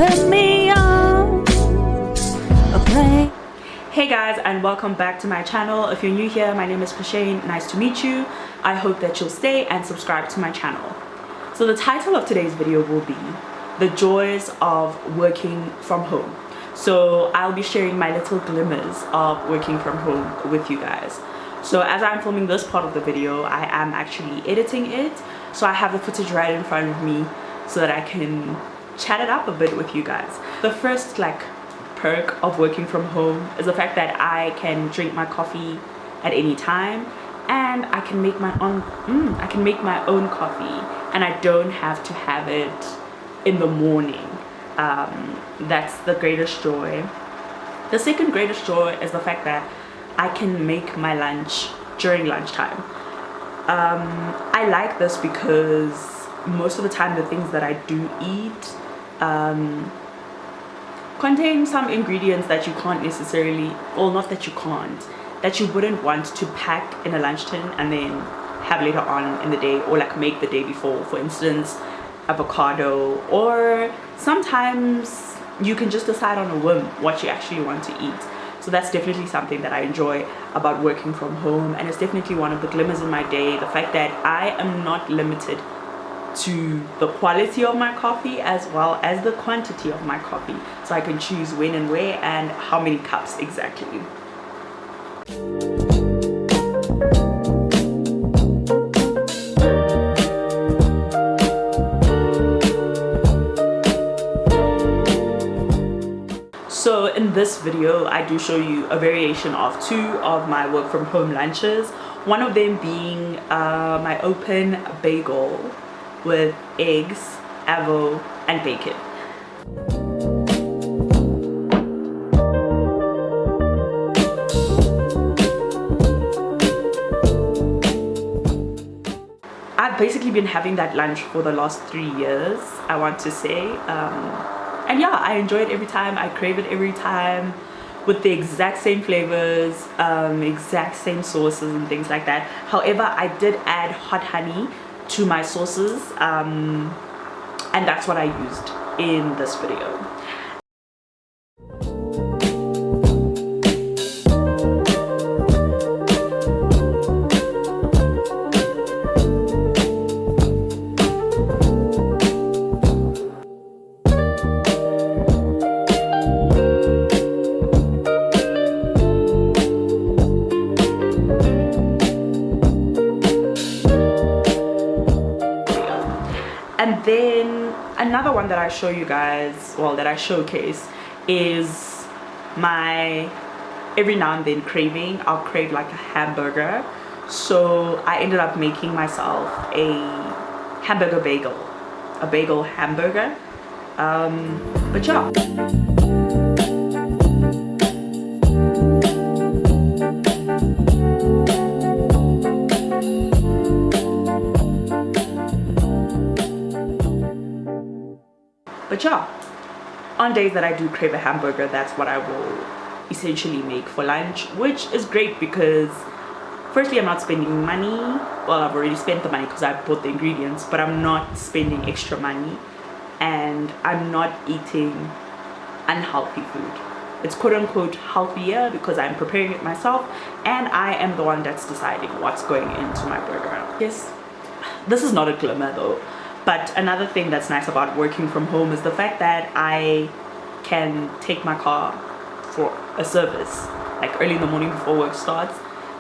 put me on a plane. Hey guys, and welcome back to my channel. If you're new here, my name is Pashane. Nice to meet you. I hope that you'll stay and subscribe to my channel. So the title of today's video will be the joys of working from home. So I'll be sharing my little glimmers of working from home with you guys. So as I'm filming this part of the video, I am actually editing it, so I have the footage right in front of me so that I can chat it up a bit with you guys. The first perk of working from home is the fact that I can drink my coffee at any time, and I can make my own coffee, and I don't have to have it in the morning. That's the greatest joy. The second greatest joy is the fact that I can make my lunch during lunchtime. I like this because most of the time the things that I do eat contain some ingredients that you can't necessarily, well, not that you can't, that you wouldn't want to pack in a lunch tin and then have later on in the day, or make the day before. For instance, avocado, or sometimes you can just decide on a whim what you actually want to eat. So that's definitely something that I enjoy about working from home, and it's definitely one of the glimmers in my day, the fact that I am not limited to the quality of my coffee as well as the quantity of my coffee, so I can choose when and where and how many cups exactly. So in this video, I do show you a variation of two of my work from home lunches. One of them being my open bagel with eggs, avo, and bacon. I've basically been having that lunch for the last 3 years, I want to say. And yeah, I enjoy it every time. I crave it every time, with the exact same flavors, exact same sauces and things like that. However, I did add hot honey to my sauces, and that's what I used in this video. And then another one that I show you guys, well, that I showcase, is my every now and then craving. I'll crave like a hamburger, so I ended up making myself a hamburger bagel, a bagel hamburger. But yeah. But yeah, on days that I do crave a hamburger, that's what I will essentially make for lunch, which is great because firstly, I'm not spending money. Well, I've already spent the money because I bought the ingredients, but I'm not spending extra money, and I'm not eating unhealthy food. It's quote unquote healthier because I'm preparing it myself, and I am the one that's deciding what's going into my burger. Yes, this is not a glimmer though. But another thing that's nice about working from home is the fact that I can take my car for a service, like early in the morning before work starts,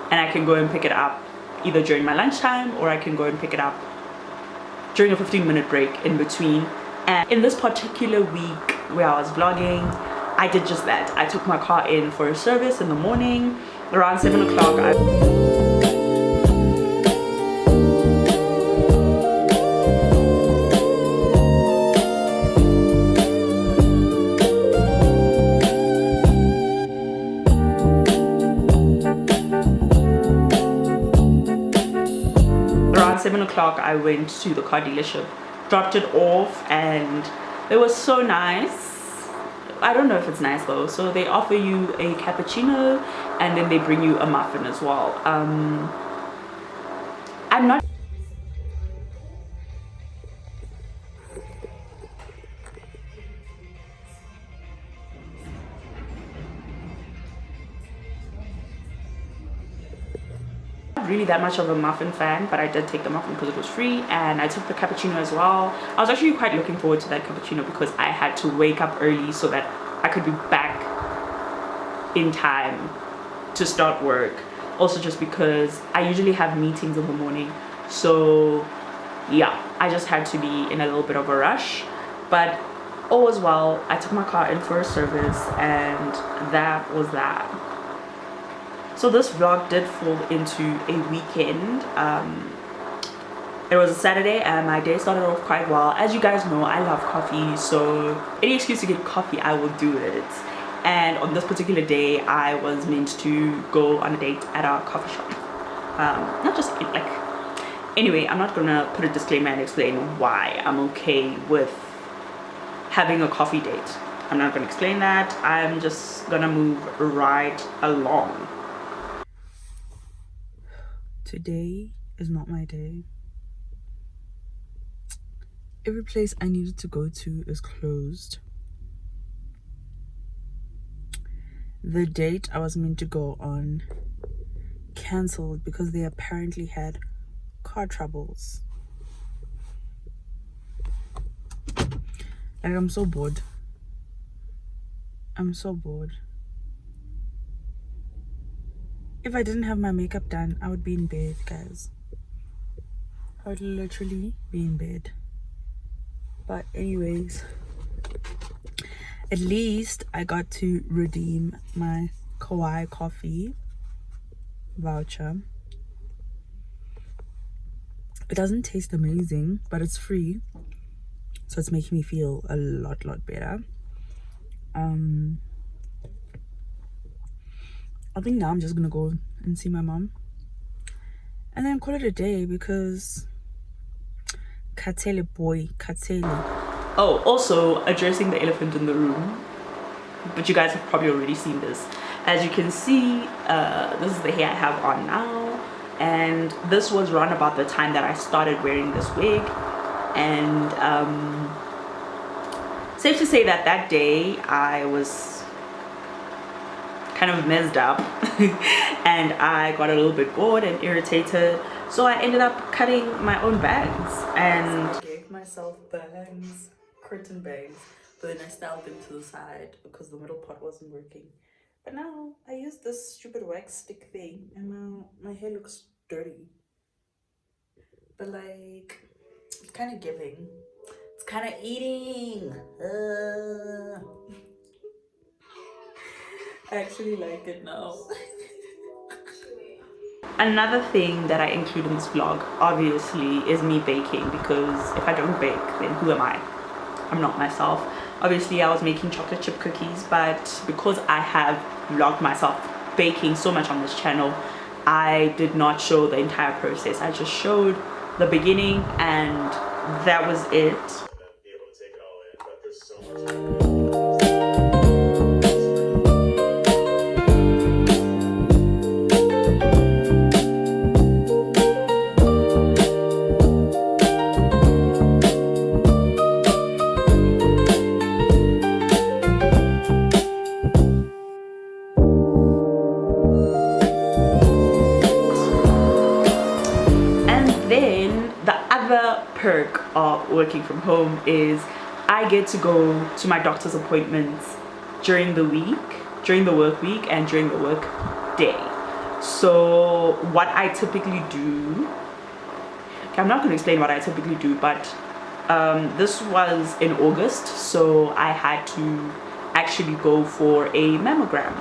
and I can go and pick it up either during my lunchtime, or I can go and pick it up during a 15-minute break in between. And in this particular week where I was vlogging, I did just that. I took my car in for a service in the morning around 7 o'clock. Around 7 o'clock, I went to the car dealership, dropped it off, and it was so nice. I don't know if it's nice though. So they offer you a cappuccino, and then they bring you a muffin as well. I'm not really that much of a muffin fan, but I did take the muffin because it was free, and I took the cappuccino as well. I was actually quite looking forward to that cappuccino because I had to wake up early so that I could be back in time to start work. Also just because I usually have meetings in the morning, so yeah, I just had to be in a little bit of a rush. But all was well. I took my car in for a service, and that was that. So this vlog did fall into a weekend. It was a Saturday and my day started off quite well. As you guys know, I love coffee, so any excuse to get coffee, I will do it. And on this particular day, I was meant to go on a date at our coffee shop. Not just like, anyway, I'm not gonna put a disclaimer and explain why I'm okay with having a coffee date. I'm not gonna explain that. I'm just gonna move right along. Today is not my day. Every place I needed to go to is closed. The date I was meant to go on cancelled because they apparently had car troubles. Like, I'm so bored. I'm so bored. If I didn't have my makeup done, I would be in bed, guys. I would literally be in bed. But anyways, at least I got to redeem my Kauai coffee voucher. It doesn't taste amazing, but it's free, so it's making me feel a lot better. I think now I'm just gonna go and see my mom and then call it a day because Katele boy, Katele. Oh, also addressing the elephant in the room, but you guys have probably already seen this. As you can see, this is the hair I have on now, and this was around about the time that I started wearing this wig. And safe to say that that day I was kind of messed up and I got a little bit bored and irritated, so I ended up cutting my own bangs. And I gave myself bangs, curtain bangs, but then I styled them to the side because the middle part wasn't working. But now I use this stupid wax stick thing and now my hair looks dirty, but like, it's kind of giving. It's kind of eating. I actually like it now. Another thing that I include in this vlog, obviously, is me baking, because if I don't bake, then who am I? I'm not myself. Obviously, I was making chocolate chip cookies, but because I have vlogged myself baking so much on this channel, I did not show the entire process. I just showed the beginning and that was it. Perk of working from home is I get to go to my doctor's appointments during the week, during the work week, and during the work day. So what I typically do, okay, I'm not going to explain what I typically do, but this was in August, so I had to actually go for a mammogram.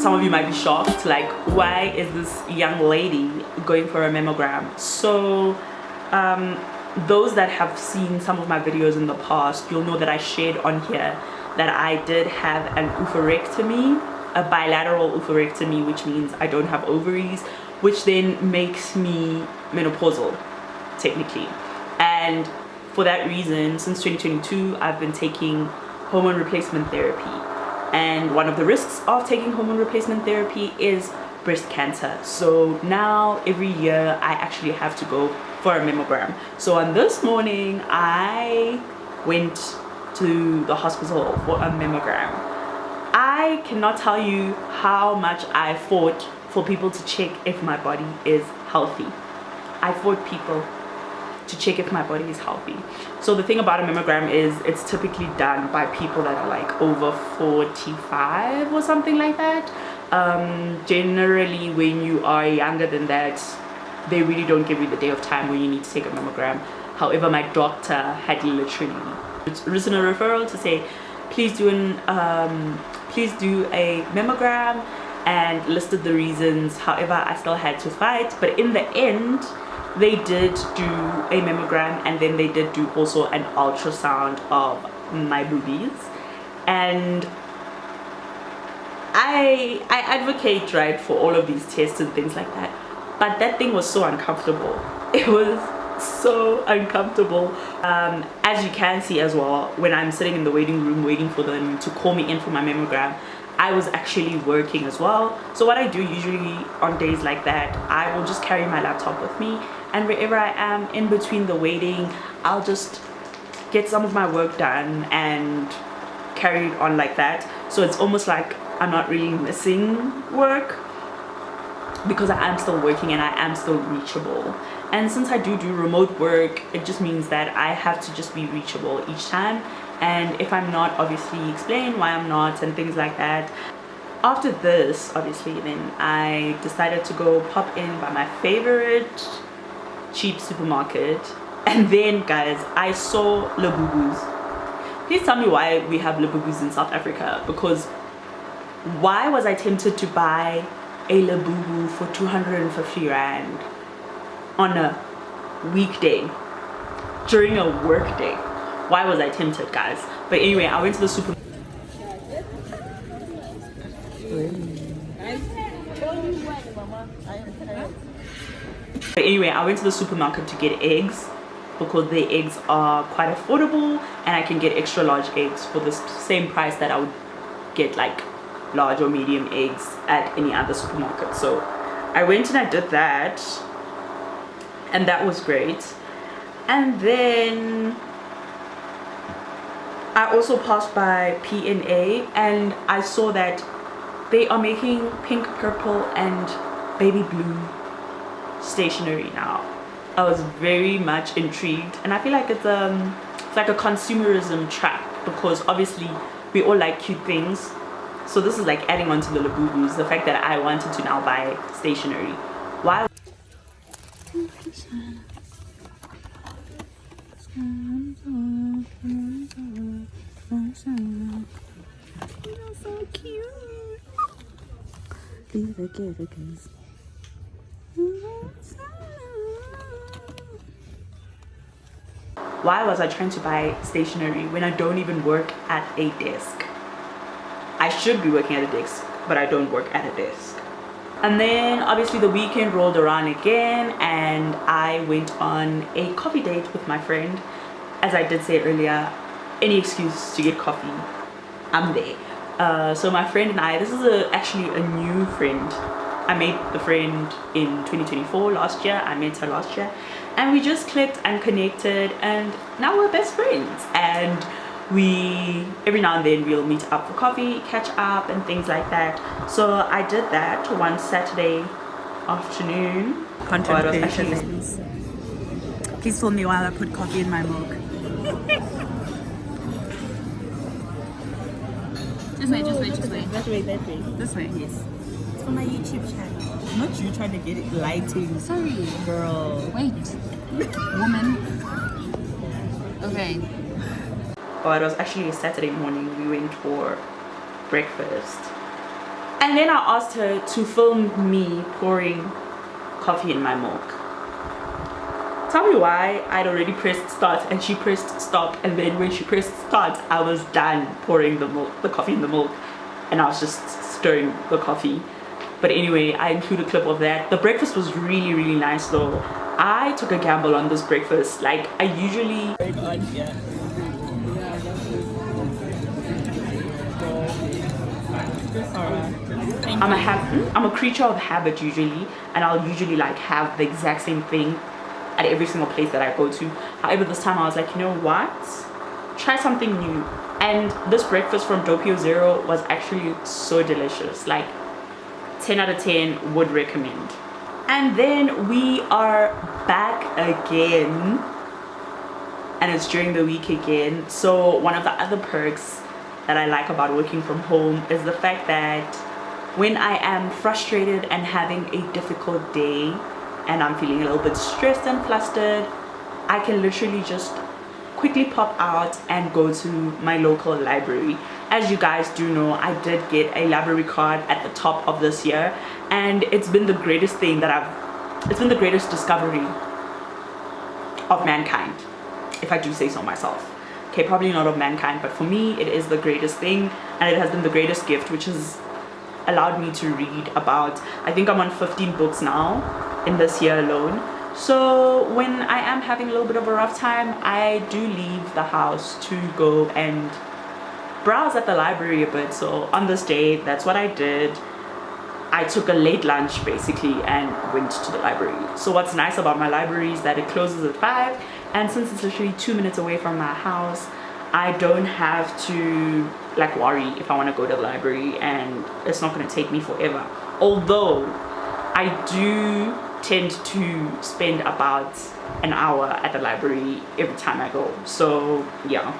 Some of you might be shocked, like, why is this young lady going for a mammogram? So those that have seen some of my videos in the past, you'll know that I shared on here that I did have an oophorectomy, a bilateral oophorectomy, which means I don't have ovaries, which then makes me menopausal. technically. And for that reason, since 2022, I've been taking hormone replacement therapy. And one of the risks of taking hormone replacement therapy is breast cancer. So now every year I actually have to go for a mammogram. So on this morning, I went to the hospital for a mammogram. I cannot tell you how much I fought for people to check if my body is healthy. I fought people to check if my body is healthy. So the thing about a mammogram is it's typically done by people that are like over 45 or something like that. Generally when you are younger than that, they really don't give you the day of time when you need to take a mammogram. However, my doctor had literally written a referral to say please do a mammogram, and listed the reasons. However, I still had to fight, but in the end they did do a mammogram, and then they did do also an ultrasound of my boobies. And I advocate, right, for all of these tests and things like that, but that thing was so uncomfortable. It was so uncomfortable. As you can see as well, when I'm sitting in the waiting room waiting for them to call me in for my mammogram, I was actually working as well. So what I do usually on days like that, I will just carry my laptop with me, and wherever I am in between the waiting, I'll just get some of my work done and carry it on like that. So it's almost like I'm not really missing work, because I am still working and I am still reachable. And since I do remote work, it just means that I have to just be reachable each time, and if I'm not, obviously explain why I'm not and things like that. After this, obviously, then I decided to go pop in by my favorite cheap supermarket, and then guys, I saw Labubus. Please tell me why we have Labubus in South Africa, because why was I tempted to buy a Labubu for 250 rand on a weekday during a work day? Why was I tempted, guys? But anyway, I went to the supermarket. To get eggs, because the eggs are quite affordable, and I can get extra large eggs for the same price that I would get like large or medium eggs at any other supermarket. So I went and I did that, and that was great. And then I also passed by P&A, and I saw that they are making pink, purple and baby blue stationery now. I was very much intrigued, and I feel like it's like a consumerism trap, because obviously we all like cute things. So this is like adding on to the Labubus, the fact that I wanted to now buy stationery. Why? So cute. These are cute. Why was I trying to buy stationery when I don't even work at a desk? I should be working at a desk, but I don't work at a desk. And then obviously the weekend rolled around again, and I went on a coffee date with my friend. As I did say earlier, any excuse to get coffee, I'm there. So my friend and I, this is actually a new friend. I made the friend in 2024, last year. I met her last year, and we just clicked and connected, and now we're best friends. And we, every now and then, we'll meet up for coffee, catch up and things like that. So I did that one Saturday afternoon. Content creation. Please film me while I put coffee in my mug. Just wait. That way. This way. Yes. It's for my YouTube channel. Not you trying to get it lighting. Sorry. Girl. Wait. Woman. Okay. Oh, it was actually a Saturday morning. We went for breakfast. And then I asked her to film me pouring coffee in my milk. Tell me why. I'd already pressed start and she pressed stop, and then when she pressed start, I was done pouring the coffee in the milk, and I was just stirring the coffee. But anyway, I include a clip of that. The breakfast was really nice though. I took a gamble on this breakfast. Like, I usually I'm a creature of habit usually, and I'll usually like have the exact same thing at every single place that I go to. However, this time I was like, you know what? Try something new. And this breakfast from Doppio Zero was actually so delicious. Like 10 out of 10 would recommend. And then we are back again, and it's during the week again. So one of the other perks that I like about working from home is the fact that when I am frustrated and having a difficult day and I'm feeling a little bit stressed and flustered, I can literally just quickly pop out and go to my local library. As you guys do know, I did get a library card at the top of this year, and it's been the greatest thing that it's been the greatest discovery of mankind, if I do say so myself. Okay, probably not of mankind, but for me it is the greatest thing, and it has been the greatest gift, which has allowed me to read about, I think I'm on 15 books now in this year alone. So when I am having a little bit of a rough time, I do leave the house to go and browse at the library a bit. So on this day, that's what I did. I took a late lunch basically and went to the library. So what's nice about my library is that it closes at 5, and since it's literally 2 minutes away from my house, I don't have to like worry if I want to go to the library, and it's not going to take me forever. Although I do tend to spend about an hour at the library every time I go. So yeah.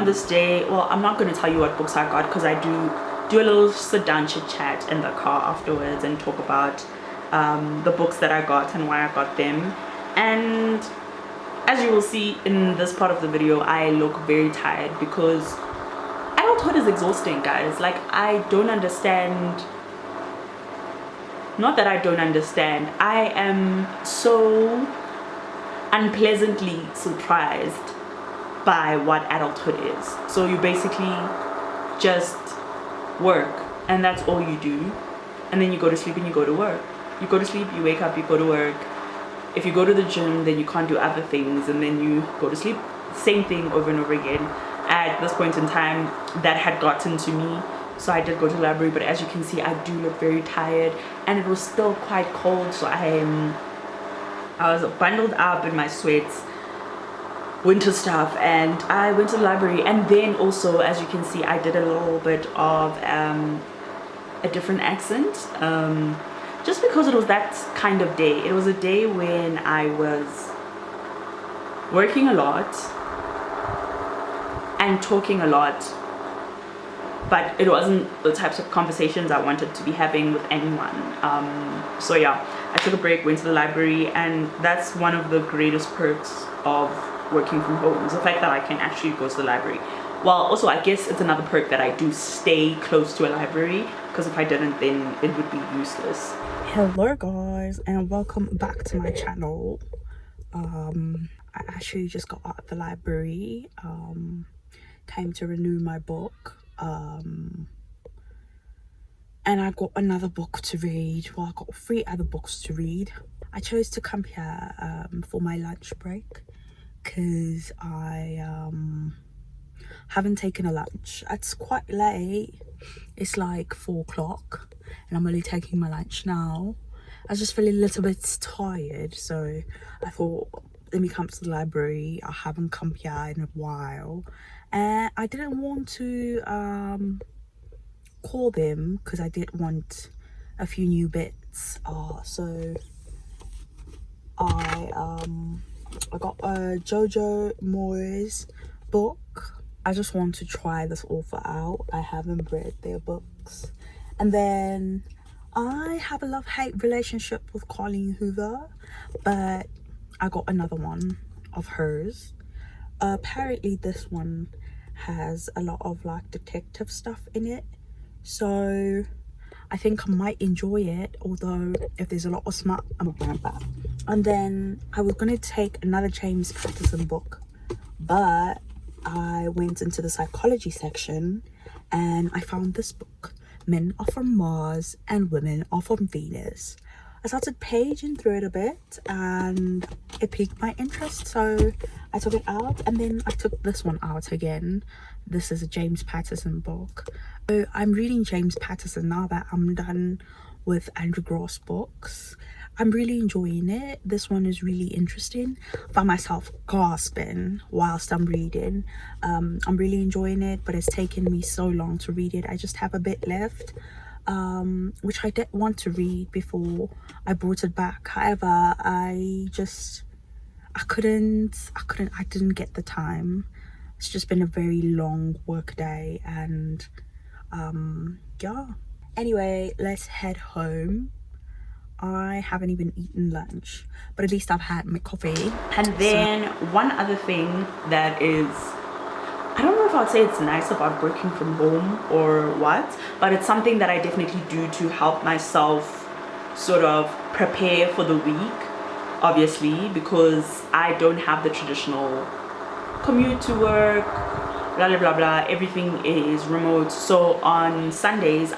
This day, well, I'm not going to tell you what books I got, because I do a little sit down chit chat in the car afterwards and talk about the books that I got and why I got them. And as you will see in this part of the video, I look very tired because adulthood is exhausting, guys. Like, I don't understand, not that I don't understand, I am so unpleasantly surprised by what adulthood is. So you basically just work, and that's all you do, and then you go to sleep and you go to work. You go to sleep, you wake up, you go to work. If you go to the gym, then you can't do other things, and then you go to sleep. Same thing over and over again. At this point in time, that had gotten to me, so I did go to the library, but as you can see, I do look very tired, and it was still quite cold, so I was bundled up in my sweats, winter stuff, and I went to the library. And then also, as you can see, I did a little bit of a different accent, just because it was that kind of day. It was a day when I was working a lot and talking a lot, but it wasn't the types of conversations I wanted to be having with anyone. So yeah, I took a break, went to the library, and that's one of the greatest perks of working from home, is the fact that I can actually go to the library. Well, also I guess it's another perk that I do stay close to a library, because if I didn't, then it would be useless. Hello guys, and welcome back to my channel. I actually just got out of the library, came to renew my book, and I got another book to read. Well, I got 3 other books to read. I chose to come here for my lunch break because I haven't taken a lunch. It's quite late. It's like 4 o'clock and I'm only taking my lunch now. I just feel a little bit tired, so I thought, let me come to the library. I haven't come here in a while, and I didn't want to call them because I did want a few new bits. So I got a Jojo Moyes book. I just want to try this author out. I haven't read their books. And then I have a love-hate relationship with Colleen Hoover, but I got another one of hers. Apparently this one has a lot of like detective stuff in it, so I think I might enjoy it, although if there's a lot of smut, I'm gonna grab that. And then I was gonna take another James Patterson book, but I went into the psychology section and I found this book, Men Are From Mars and Women Are From Venus. I started paging through it a bit and it piqued my interest, so I took it out, and then I took this one out again. This is a James Patterson book. So I'm reading James Patterson now that I'm done with Andrew Gross books. I'm really enjoying it. This one is really interesting. I found myself gasping whilst I'm reading. I'm really enjoying it, but it's taken me so long to read it. I just have a bit left, which I did want to read before I brought it back. However, I didn't get the time. It's just been a very long work day, and yeah. Anyway, let's head home. I haven't even eaten lunch, but at least I've had my coffee. And then one other thing that is, I don't know if I'd say it's nice about working from home or what, but it's something that I definitely do to help myself sort of prepare for the week, obviously, because I don't have the traditional commute to work, blah blah blah blah. Everything is remote. So on Sundays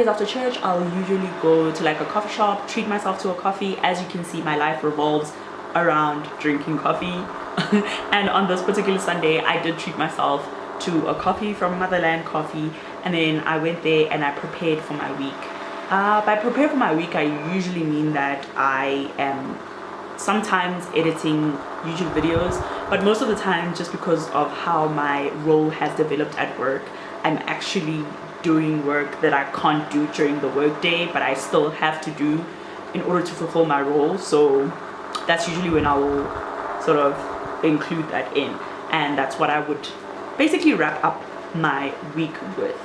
after church, I'll usually go to like a coffee shop, treat myself to a coffee. As you can see, my life revolves around drinking coffee. And on this particular Sunday, I did treat myself to a coffee from Motherland Coffee, and then I went there and I prepared for my week. By prepare for my week, I usually mean that I am sometimes editing YouTube videos, but most of the time, just because of how my role has developed at work, I'm actually doing work that I can't do during the workday, but I still have to do in order to fulfill my role. So that's usually when I will sort of include that in, and that's what I would basically wrap up my week with.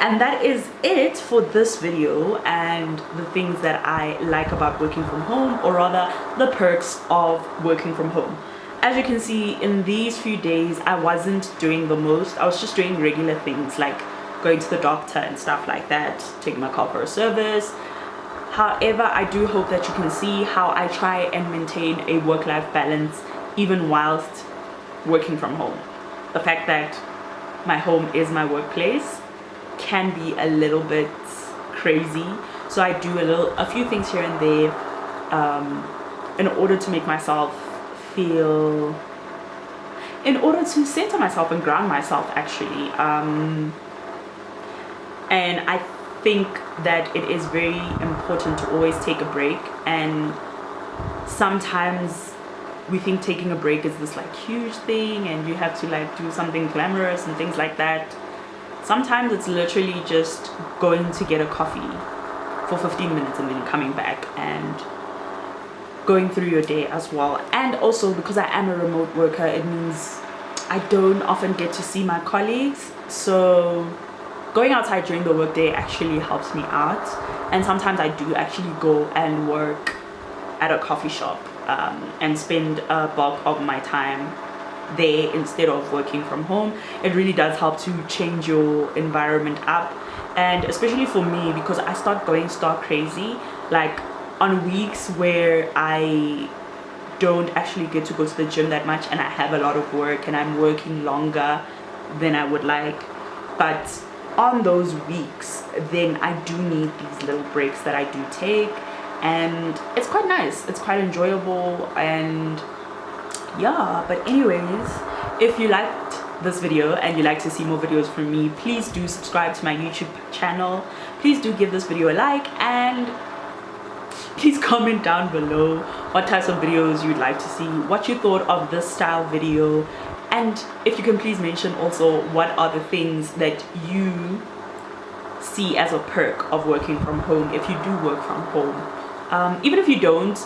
And that is it for this video and the things that I like about working from home, or rather the perks of working from home. As you can see, in these few days I wasn't doing the most. I was just doing regular things like going to the doctor and stuff like that, taking my car for a service. However, I do hope that you can see how I try and maintain a work-life balance even whilst working from home. The fact that my home is my workplace can be a little bit crazy, so I do a few things here and there in order to make myself feel, in order to center myself and ground myself actually, and I think that it is very important to always take a break and sometimes we think taking a break is this like huge thing and you have to like do something glamorous and things like that. Sometimes it's literally just going to get a coffee for 15 minutes and then coming back and going through your day as well. And also, because I am a remote worker, it means I don't often get to see my colleagues, so going outside during the workday actually helps me out. And sometimes I do actually go and work at a coffee shop and spend a bulk of my time there instead of working from home. It really does help to change your environment up, and especially for me, because I start going stark crazy like on weeks where I don't actually get to go to the gym that much and I have a lot of work and I'm working longer than I would like. But on those weeks, then I do need these little breaks that I do take, and it's quite nice, it's quite enjoyable. And yeah, but anyways, if you liked this video and you like to see more videos from me, please do subscribe to my YouTube channel. Please do give this video a like, and please comment down below what types of videos you'd like to see, what you thought of this style video, and if you can please mention also what are the things that you see as a perk of working from home if you do work from home. Even if you don't,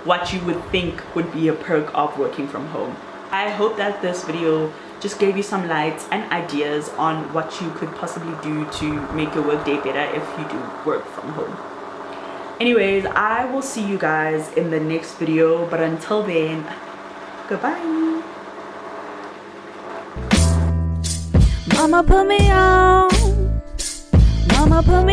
what you would think would be a perk of working from home. I hope that this video just gave you some lights and ideas on what you could possibly do to make your work day better if you do work from home. Anyways, I will see you guys in the next video, but until then, goodbye. Mama put me on. Mama put me